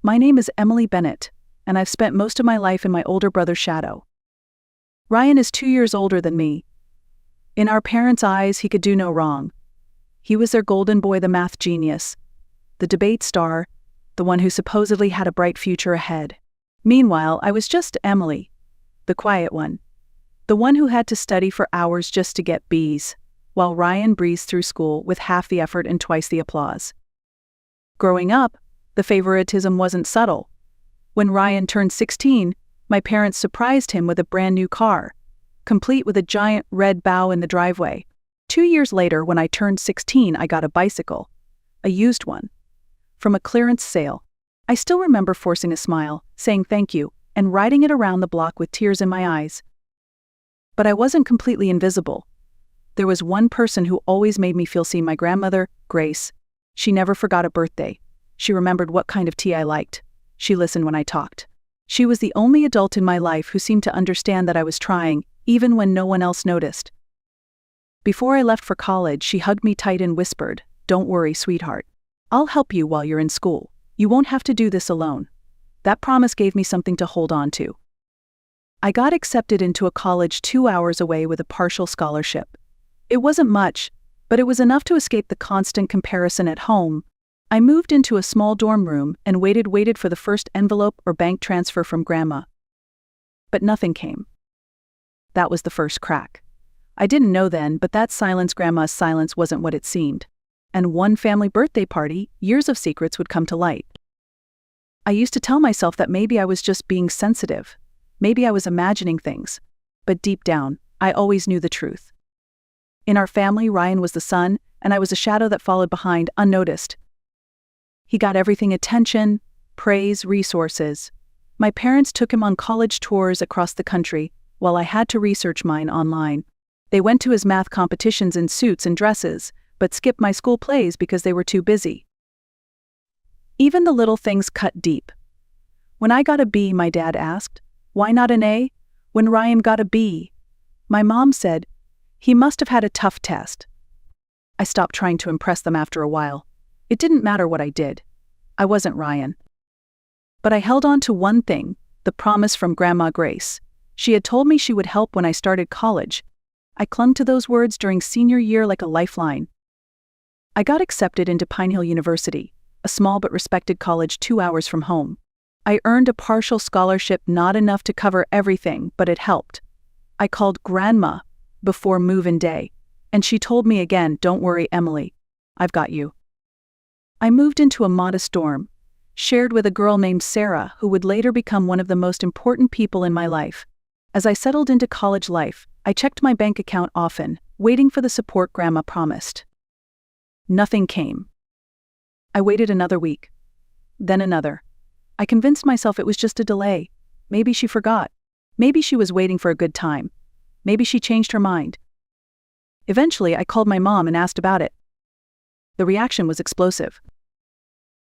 My name is Emily Bennett, and I've spent most of my life in my older brother's shadow. Ryan is 2 years older than me. In our parents' eyes, he could do no wrong. He was their golden boy, the math genius, the debate star, the one who supposedly had a bright future ahead. Meanwhile, I was just Emily, the quiet one, the one who had to study for hours just to get B's, while Ryan breezed through school with half the effort and twice the applause. Growing up, the favoritism wasn't subtle. When Ryan turned 16, my parents surprised him with a brand new car, complete with a giant red bow in the driveway. 2 years later, when I turned 16, I got a bicycle, a used one, from a clearance sale. I still remember forcing a smile, saying thank you, and riding it around the block with tears in my eyes. But I wasn't completely invisible. There was one person who always made me feel seen: my grandmother, Grace. She never forgot a birthday. She remembered what kind of tea I liked. She listened when I talked. She was the only adult in my life who seemed to understand that I was trying, even when no one else noticed. Before I left for college, she hugged me tight and whispered, "Don't worry, sweetheart. I'll help you while you're in school. You won't have to do this alone." That promise gave me something to hold on to. I got accepted into a college 2 hours away with a partial scholarship. It wasn't much, but it was enough to escape the constant comparison at home. I moved into a small dorm room and waited for the first envelope or bank transfer from Grandma. But nothing came. That was the first crack. I didn't know then, but that silence, Grandma's silence, wasn't what it seemed. And one family birthday party, years of secrets would come to light. I used to tell myself that maybe I was just being sensitive. Maybe I was imagining things. But deep down, I always knew the truth. In our family, Ryan was the sun, and I was a shadow that followed behind, unnoticed. He got everything: attention, praise, resources. My parents took him on college tours across the country, while I had to research mine online. They went to his math competitions in suits and dresses, but skipped my school plays because they were too busy. Even the little things cut deep. When I got a B, my dad asked, "Why not an A?" When Ryan got a B, my mom said, "He must have had a tough test." I stopped trying to impress them after a while. It didn't matter what I did. I wasn't Ryan. But I held on to one thing: the promise from Grandma Grace. She had told me she would help when I started college. I clung to those words during senior year like a lifeline. I got accepted into Pine Hill University, a small but respected college 2 hours from home. I earned a partial scholarship, not enough to cover everything, but it helped. I called Grandma before move-in day, and she told me again, "Don't worry, Emily. I've got you." I moved into a modest dorm, shared with a girl named Sarah, who would later become one of the most important people in my life. As I settled into college life, I checked my bank account often, waiting for the support Grandma promised. Nothing came. I waited another week, then another. I convinced myself it was just a delay. Maybe she forgot. Maybe she was waiting for a good time. Maybe she changed her mind. Eventually, I called my mom and asked about it. The reaction was explosive.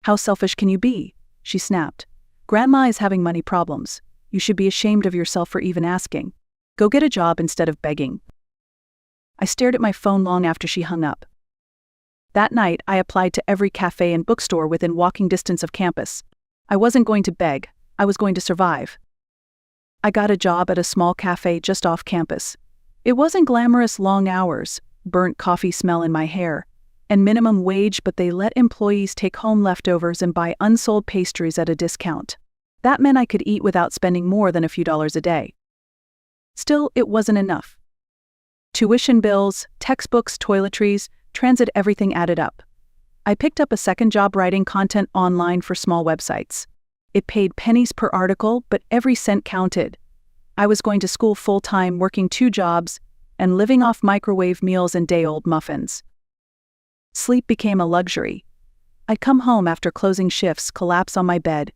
"How selfish can you be?" she snapped. "Grandma is having money problems. You should be ashamed of yourself for even asking. Go get a job instead of begging." I stared at my phone long after she hung up. That night, I applied to every cafe and bookstore within walking distance of campus. I wasn't going to beg. I was going to survive. I got a job at a small cafe just off campus. It wasn't glamorous: long hours, burnt coffee smell in my hair, and minimum wage, but they let employees take home leftovers and buy unsold pastries at a discount. That meant I could eat without spending more than a few dollars a day. Still, it wasn't enough. Tuition bills, textbooks, toiletries, transit, everything added up. I picked up a second job writing content online for small websites. It paid pennies per article, but every cent counted. I was going to school full-time, working 2 jobs, and living off microwave meals and day-old muffins. Sleep became a luxury. I'd come home after closing shifts, collapse on my bed,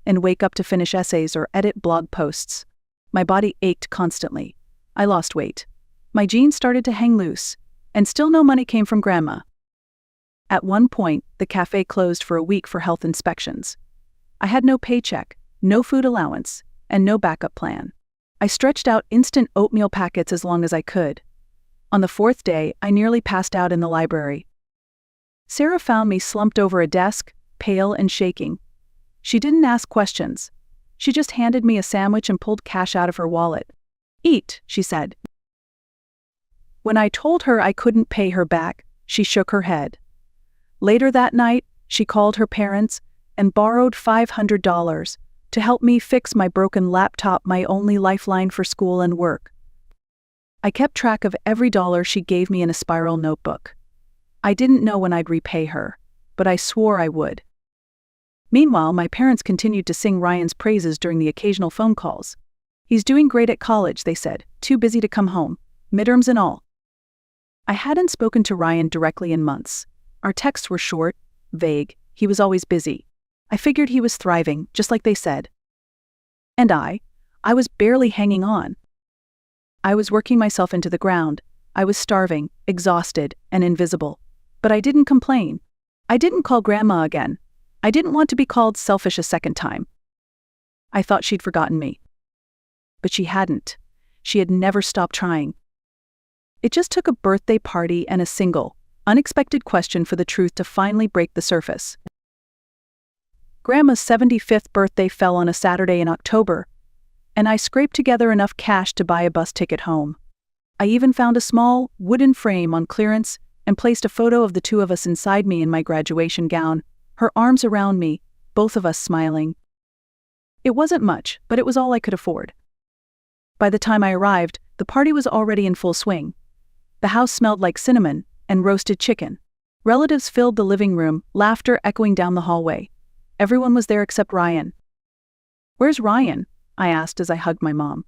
and wake up to finish essays or edit blog posts. My body ached constantly. I lost weight. My jeans started to hang loose, and still no money came from Grandma. At one point, the cafe closed for a week for health inspections. I had no paycheck, no food allowance, and no backup plan. I stretched out instant oatmeal packets as long as I could. On the 4th day, I nearly passed out in the library. Sarah found me slumped over a desk, pale and shaking. She didn't ask questions. She just handed me a sandwich and pulled cash out of her wallet. "Eat," she said. When I told her I couldn't pay her back, she shook her head. Later that night, she called her parents and borrowed $500 to help me fix my broken laptop, my only lifeline for school and work. I kept track of every dollar she gave me in a spiral notebook. I didn't know when I'd repay her, but I swore I would. Meanwhile, my parents continued to sing Ryan's praises during the occasional phone calls. "He's doing great at college," they said, "too busy to come home, midterms and all." I hadn't spoken to Ryan directly in months. Our texts were short, vague, he was always busy. I figured he was thriving, just like they said. And I was barely hanging on. I was working myself into the ground. I was starving, exhausted, and invisible. But I didn't complain. I didn't call Grandma again. I didn't want to be called selfish a second time. I thought she'd forgotten me. But she hadn't. She had never stopped trying. It just took a birthday party and a single, unexpected question for the truth to finally break the surface. Grandma's 75th birthday fell on a Saturday in October, and I scraped together enough cash to buy a bus ticket home. I even found a small, wooden frame on clearance and placed a photo of the two of us inside me in my graduation gown, her arms around me, both of us smiling. It wasn't much, but it was all I could afford. By the time I arrived, the party was already in full swing. The house smelled like cinnamon and roasted chicken. Relatives filled the living room, laughter echoing down the hallway. Everyone was there except Ryan. "Where's Ryan?" I asked as I hugged my mom.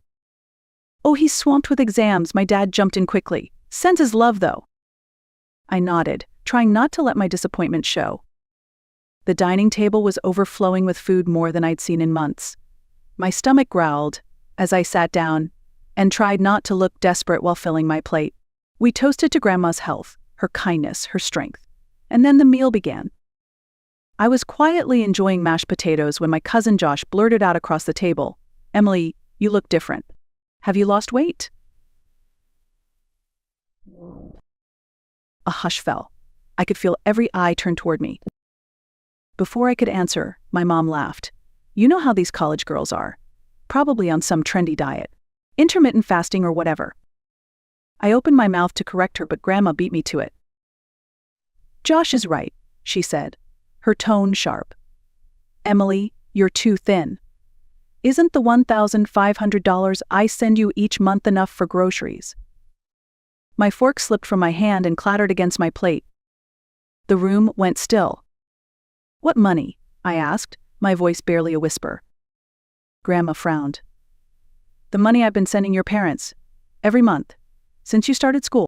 "Oh, he's swamped with exams," my dad jumped in quickly. "Sends his love, though." I nodded, trying not to let my disappointment show. The dining table was overflowing with food more than I'd seen in months. My stomach growled as I sat down and tried not to look desperate while filling my plate. We toasted to Grandma's health, her kindness, her strength. And then the meal began. I was quietly enjoying mashed potatoes when my cousin Josh blurted out across the table, "Emily, you look different. Have you lost weight?" A hush fell. I could feel every eye turn toward me. Before I could answer, my mom laughed. "You know how these college girls are. Probably on some trendy diet. Intermittent fasting or whatever." I opened my mouth to correct her, but Grandma beat me to it. "Josh is right," she said, her tone sharp. "Emily, you're too thin. Isn't the $1,500 I send you each month enough for groceries?" My fork slipped from my hand and clattered against my plate. The room went still. "What money?" I asked, my voice barely a whisper. Grandma frowned. "The money I've been sending your parents. Every month. Since you started school."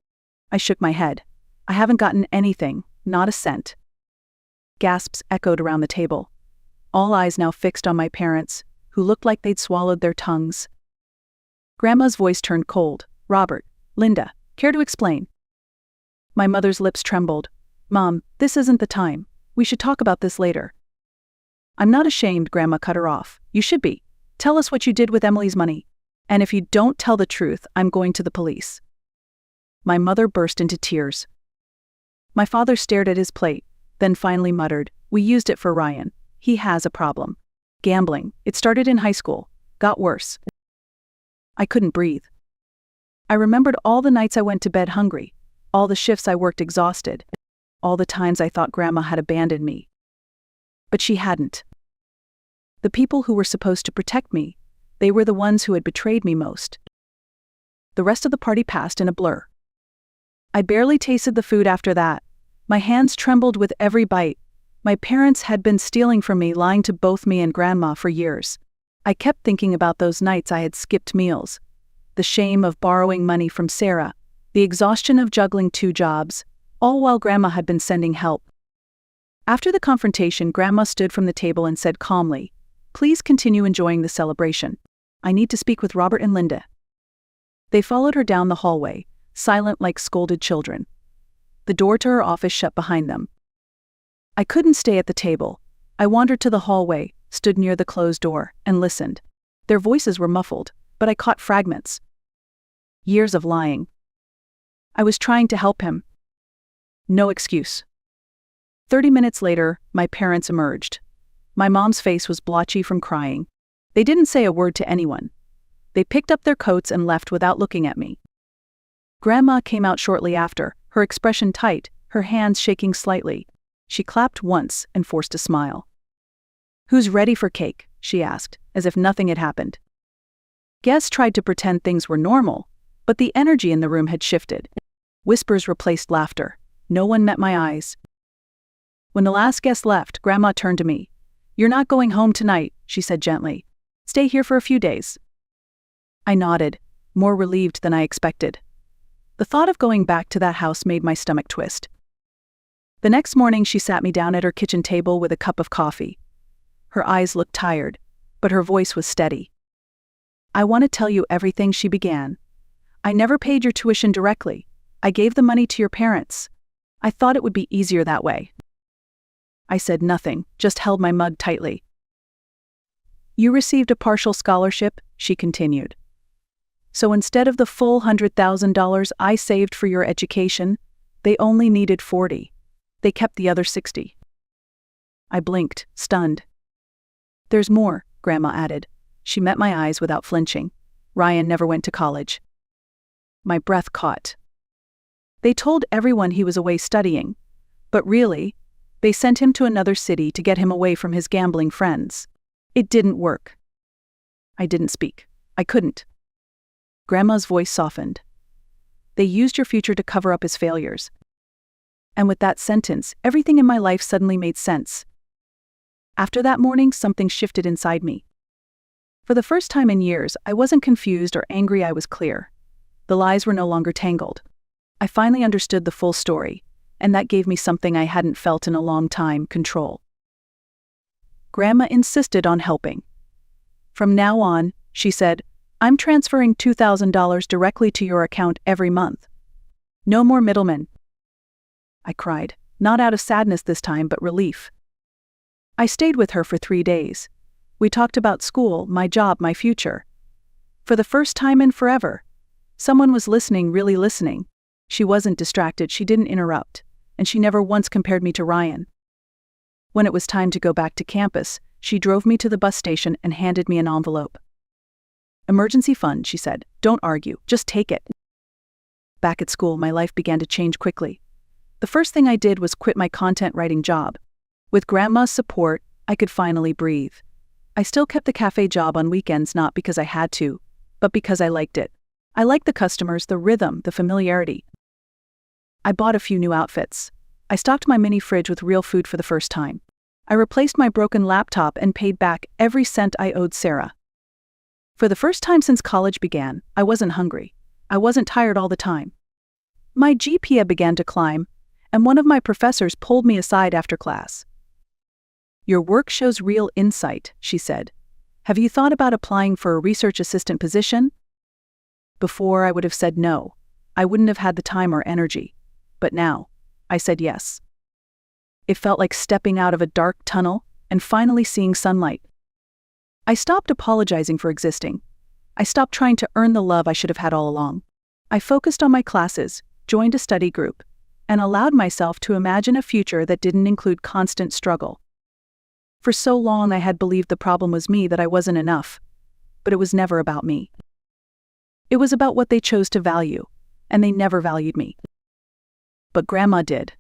I shook my head. "I haven't gotten anything, not a cent." Gasps echoed around the table. All eyes now fixed on my parents, who looked like they'd swallowed their tongues. Grandma's voice turned cold. "Robert, Linda, care to explain?" My mother's lips trembled. "Mom, this isn't the time. We should talk about this later." "I'm not ashamed," Grandma cut her off. "You should be. Tell us what you did with Emily's money. And if you don't tell the truth, I'm going to the police." My mother burst into tears. My father stared at his plate, then finally muttered, "We used it for Ryan. He has a problem. Gambling. It started in high school. Got worse." I couldn't breathe. I remembered all the nights I went to bed hungry, all the shifts I worked exhausted, all the times I thought Grandma had abandoned me. But she hadn't. The people who were supposed to protect me, they were the ones who had betrayed me most. The rest of the party passed in a blur. I barely tasted the food after that. My hands trembled with every bite. My parents had been stealing from me, lying to both me and Grandma for years. I kept thinking about those nights I had skipped meals, the shame of borrowing money from Sarah, the exhaustion of juggling 2 jobs, all while Grandma had been sending help. After the confrontation, Grandma stood from the table and said calmly, "Please continue enjoying the celebration. I need to speak with Robert and Linda." They followed her down the hallway, silent like scolded children. The door to her office shut behind them. I couldn't stay at the table. I wandered to the hallway, stood near the closed door, and listened. Their voices were muffled, but I caught fragments. Years of lying. I was trying to help him. No excuse. 30 minutes later, my parents emerged. My mom's face was blotchy from crying. They didn't say a word to anyone. They picked up their coats and left without looking at me. Grandma came out shortly after, her expression tight, her hands shaking slightly. She clapped once and forced a smile. "Who's ready for cake?" she asked, as if nothing had happened. Guests tried to pretend things were normal, but the energy in the room had shifted. Whispers replaced laughter. No one met my eyes. When the last guest left, Grandma turned to me. "You're not going home tonight," she said gently. "Stay here for a few days." I nodded, more relieved than I expected. The thought of going back to that house made my stomach twist. The next morning she sat me down at her kitchen table with a cup of coffee. Her eyes looked tired, but her voice was steady. "I want to tell you everything," she began. "I never paid your tuition directly. I gave the money to your parents. I thought it would be easier that way." I said nothing, just held my mug tightly. "You received a partial scholarship," she continued. "So instead of the full $100,000 I saved for your education, they only needed 40. They kept the other 60. I blinked, stunned. "There's more," Grandma added. She met my eyes without flinching. "Ryan never went to college." My breath caught. They told everyone he was away studying, but really, they sent him to another city to get him away from his gambling friends. It didn't work. I didn't speak. I couldn't. Grandma's voice softened. "They used your future to cover up his failures." And with that sentence, everything in my life suddenly made sense. After that morning, something shifted inside me. For the first time in years, I wasn't confused or angry, I was clear. The lies were no longer tangled. I finally understood the full story, and that gave me something I hadn't felt in a long time: control. Grandma insisted on helping. "From now on," she said, "I'm transferring $2,000 directly to your account every month. No more middlemen." I cried, not out of sadness this time, but relief. I stayed with her for 3 days. We talked about school, my job, my future. For the first time in forever, someone was listening, really listening. She wasn't distracted, she didn't interrupt, and she never once compared me to Ryan. When it was time to go back to campus, she drove me to the bus station and handed me an envelope. "Emergency fund," she said. "Don't argue, just take it." Back at school, my life began to change quickly. The first thing I did was quit my content writing job. With Grandma's support, I could finally breathe. I still kept the cafe job on weekends, not because I had to, but because I liked it. I liked the customers, the rhythm, the familiarity. I bought a few new outfits. I stocked my mini fridge with real food for the first time. I replaced my broken laptop and paid back every cent I owed Sarah. For the first time since college began, I wasn't hungry. I wasn't tired all the time. My GPA began to climb, and one of my professors pulled me aside after class. "Your work shows real insight," she said. "Have you thought about applying for a research assistant position?" Before, I would have said no. I wouldn't have had the time or energy. But now, I said yes. It felt like stepping out of a dark tunnel and finally seeing sunlight. I stopped apologizing for existing. I stopped trying to earn the love I should have had all along. I focused on my classes, joined a study group, and allowed myself to imagine a future that didn't include constant struggle. For so long I had believed the problem was me, that I wasn't enough. But it was never about me. It was about what they chose to value, and they never valued me. But Grandma did.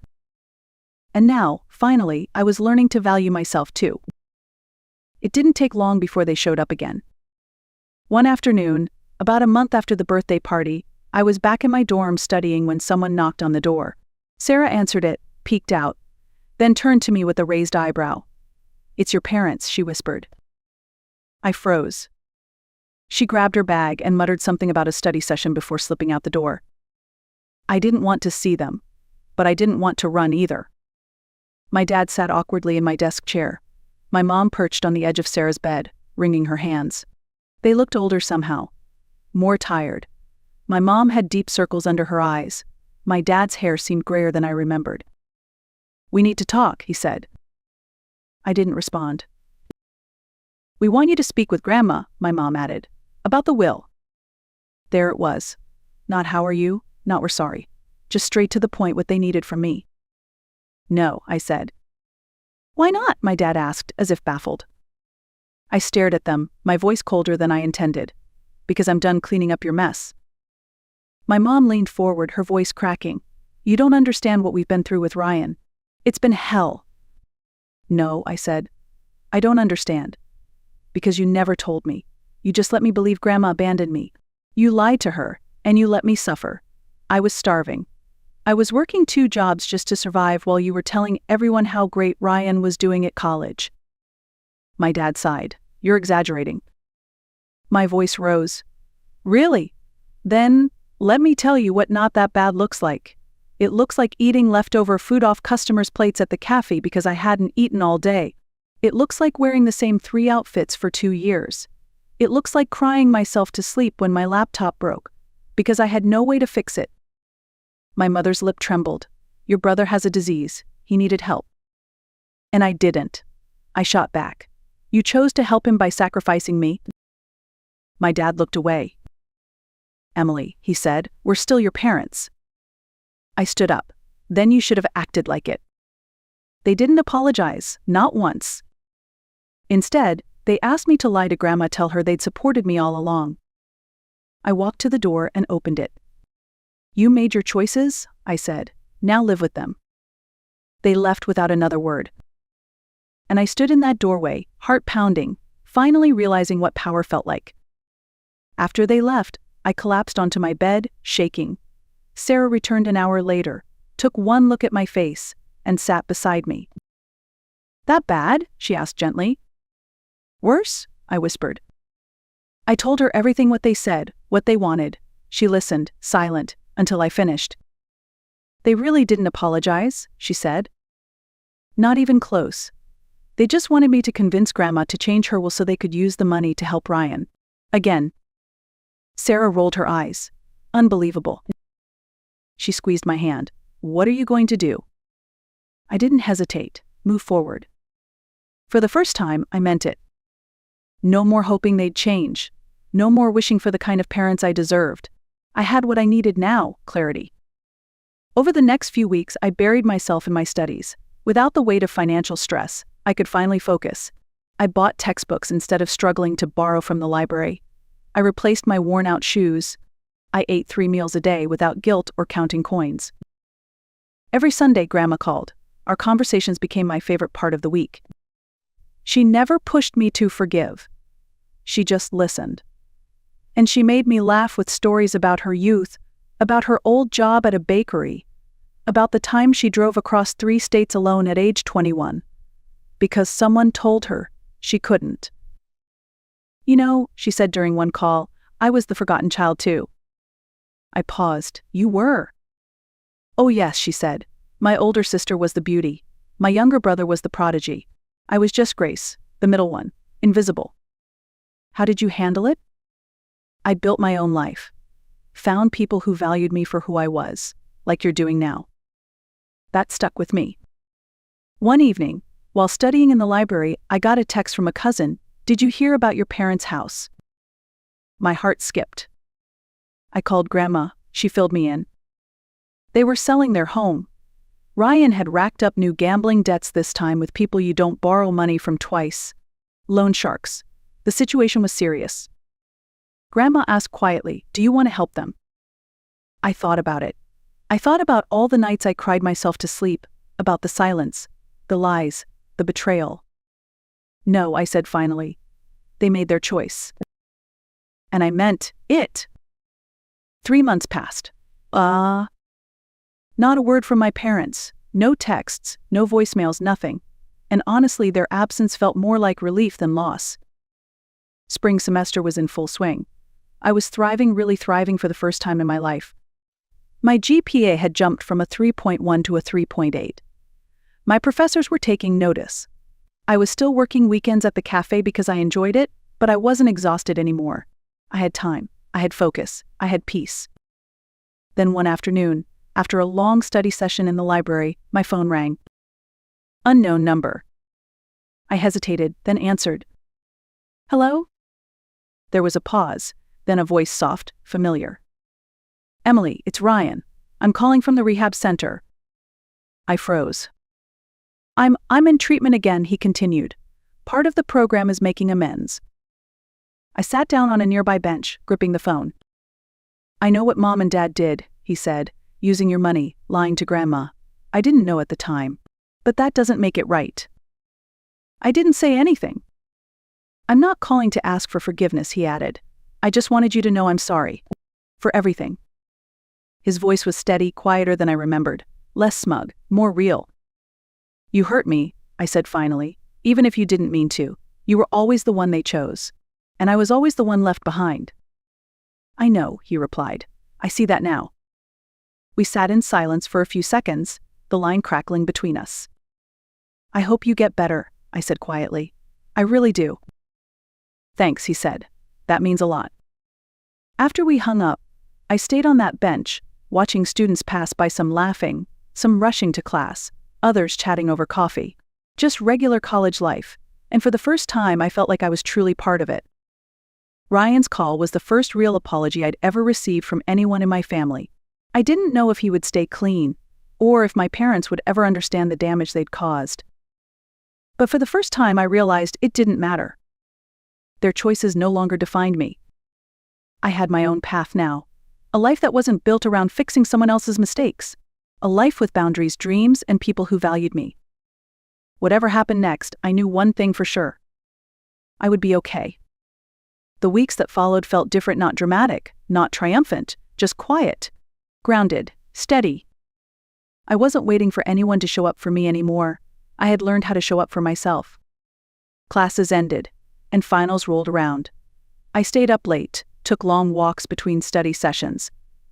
And now, finally, I was learning to value myself too. It didn't take long before they showed up again. One afternoon, about a month after the birthday party, I was back in my dorm studying when someone knocked on the door. Sarah answered it, peeked out, then turned to me with a raised eyebrow. "It's your parents," she whispered. I froze. She grabbed her bag and muttered something about a study session before slipping out the door. I didn't want to see them, but I didn't want to run either. My dad sat awkwardly in my desk chair. My mom perched on the edge of Sarah's bed, wringing her hands. They looked older somehow, more tired. My mom had deep circles under her eyes. My dad's hair seemed grayer than I remembered. "We need to talk," he said. I didn't respond. "We want you to speak with Grandma," my mom added, "about the will." There it was. Not "how are you?" Not "we're sorry." Just straight to the point, what they needed from me. "No," I said. Why not? My dad asked, as if baffled. I stared at them, my voice colder than I intended. Because I'm done cleaning up your mess. My mom leaned forward, her voice cracking. You don't understand what we've been through with Ryan. It's been hell. No, I said. I don't understand. Because you never told me. You just let me believe Grandma abandoned me. You lied to her, and you let me suffer. I was starving. I was working 2 jobs just to survive while you were telling everyone how great Ryan was doing at college. My dad sighed. You're exaggerating. My voice rose. Really? Then, let me tell you what not that bad looks like. It looks like eating leftover food off customers' plates at the cafe because I hadn't eaten all day. It looks like wearing the same 3 outfits for 2 years. It looks like crying myself to sleep when my laptop broke, because I had no way to fix it. My mother's lip trembled. Your brother has a disease. He needed help. And I didn't. I shot back. You chose to help him by sacrificing me. My dad looked away. Emily, he said, we're still your parents. I stood up. Then you should have acted like it. They didn't apologize, not once. Instead, they asked me to lie to Grandma, tell her they'd supported me all along. I walked to the door and opened it. You made your choices, I said. Now live with them. They left without another word. And I stood in that doorway, heart pounding, finally realizing what power felt like. After they left, I collapsed onto my bed, shaking. Sarah returned an hour later, took one look at my face, and sat beside me. That bad? She asked gently. Worse? I whispered. I told her everything, what they said, what they wanted. She listened, silent, until I finished. They really didn't apologize, she said. Not even close. They just wanted me to convince Grandma to change her will so they could use the money to help Ryan. Again. Sarah rolled her eyes. Unbelievable. She squeezed my hand. What are you going to do? I didn't hesitate. Move forward. For the first time, I meant it. No more hoping they'd change. No more wishing for the kind of parents I deserved. I had what I needed now, clarity. Over the next few weeks, I buried myself in my studies. Without the weight of financial stress, I could finally focus. I bought textbooks instead of struggling to borrow from the library. I replaced my worn-out shoes. I ate 3 meals a day without guilt or counting coins. Every Sunday, Grandma called. Our conversations became my favorite part of the week. She never pushed me to forgive. She just listened. And she made me laugh with stories about her youth, about her old job at a bakery, about the time she drove across 3 states alone at age 21. Because someone told her she couldn't. You know, she said during one call, I was the forgotten child too. I paused. You were? Oh yes, she said. My older sister was the beauty. My younger brother was the prodigy. I was just Grace, the middle one, invisible. How did you handle it? I built my own life. Found people who valued me for who I was, like you're doing now. That stuck with me. One evening, while studying in the library, I got a text from a cousin. Did you hear about your parents' house? My heart skipped. I called Grandma. She filled me in. They were selling their home. Ryan had racked up new gambling debts, this time with people you don't borrow money from twice. Loan sharks. The situation was serious. Grandma asked quietly, do you want to help them? I thought about it. I thought about all the nights I cried myself to sleep, about the silence, the lies, the betrayal. No, I said finally. They made their choice. And I meant it. 3 months passed. Not a word from my parents, no texts, no voicemails, nothing. And honestly, their absence felt more like relief than loss. Spring semester was in full swing. I was thriving, really thriving for the first time in my life. My GPA had jumped from a 3.1 to a 3.8. My professors were taking notice. I was still working weekends at the cafe because I enjoyed it, but I wasn't exhausted anymore. I had time, I had focus, I had peace. Then one afternoon, after a long study session in the library, my phone rang. Unknown number. I hesitated, then answered. Hello? There was a pause, then a voice, soft, familiar. Emily, it's Ryan. I'm calling from the rehab center. I froze. I'm in treatment again, he continued. Part of the program is making amends. I sat down on a nearby bench, gripping the phone. I know what Mom and Dad did, he said, using your money, lying to Grandma. I didn't know at the time. But that doesn't make it right. I didn't say anything. I'm not calling to ask for forgiveness, he added. I just wanted you to know I'm sorry. For everything. His voice was steady, quieter than I remembered. Less smug, more real. You hurt me, I said finally, even if you didn't mean to. You were always the one they chose. And I was always the one left behind. I know, he replied. I see that now. We sat in silence for a few seconds, the line crackling between us. I hope you get better, I said quietly. I really do. Thanks, he said. That means a lot. After we hung up, I stayed on that bench, watching students pass by, some laughing, some rushing to class, others chatting over coffee. Just regular college life, and for the first time I felt like I was truly part of it. Ryan's call was the first real apology I'd ever received from anyone in my family. I didn't know if he would stay clean, or if my parents would ever understand the damage they'd caused. But for the first time I realized it didn't matter. Their choices no longer defined me. I had my own path now, a life that wasn't built around fixing someone else's mistakes, a life with boundaries, dreams, and people who valued me. Whatever happened next, I knew one thing for sure. I would be okay. The weeks that followed felt different, not dramatic, not triumphant, just quiet, grounded, steady. I wasn't waiting for anyone to show up for me anymore. I had learned how to show up for myself. Classes ended, and finals rolled around. I stayed up late, took long walks between study sessions,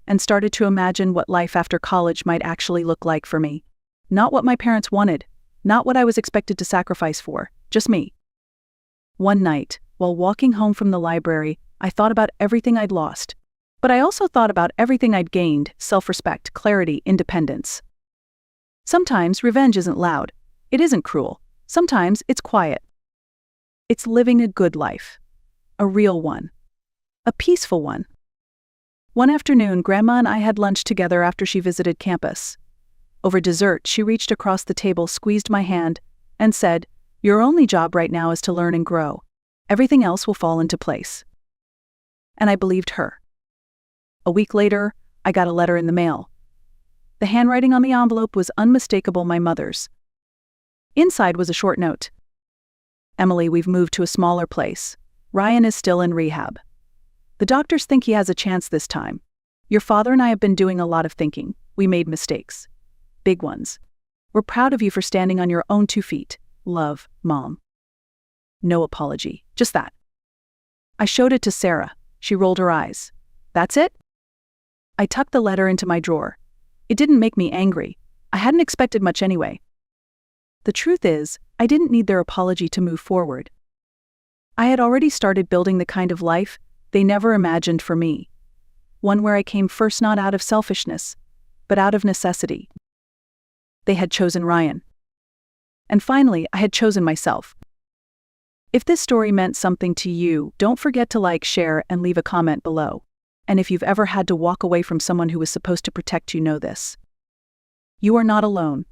and started to imagine what life after college might actually look like for me. Not what my parents wanted, not what I was expected to sacrifice for, just me. One night, while walking home from the library, I thought about everything I'd lost. But I also thought about everything I'd gained: self-respect, clarity, independence. Sometimes revenge isn't loud. It isn't cruel. Sometimes it's quiet. It's living a good life. A real one. A peaceful one. One afternoon, Grandma and I had lunch together after she visited campus. Over dessert, she reached across the table, squeezed my hand, and said, "Your only job right now is to learn and grow. Everything else will fall into place." And I believed her. A week later, I got a letter in the mail. The handwriting on the envelope was unmistakable, my mother's. Inside was a short note. "Emily, we've moved to a smaller place. Ryan is still in rehab. The doctors think he has a chance this time. Your father and I have been doing a lot of thinking. We made mistakes. Big ones. We're proud of you for standing on your own 2 feet. Love, Mom." No apology, just that. I showed it to Sarah. She rolled her eyes. "That's it?" I tucked the letter into my drawer. It didn't make me angry. I hadn't expected much anyway. The truth is, I didn't need their apology to move forward. I had already started building the kind of life they never imagined for me. One where I came first, not out of selfishness, but out of necessity. They had chosen Ryan. And finally, I had chosen myself. If this story meant something to you, don't forget to like, share, and leave a comment below. And if you've ever had to walk away from someone who was supposed to protect you, know this. You are not alone.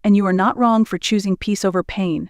And you are not wrong for choosing peace over pain.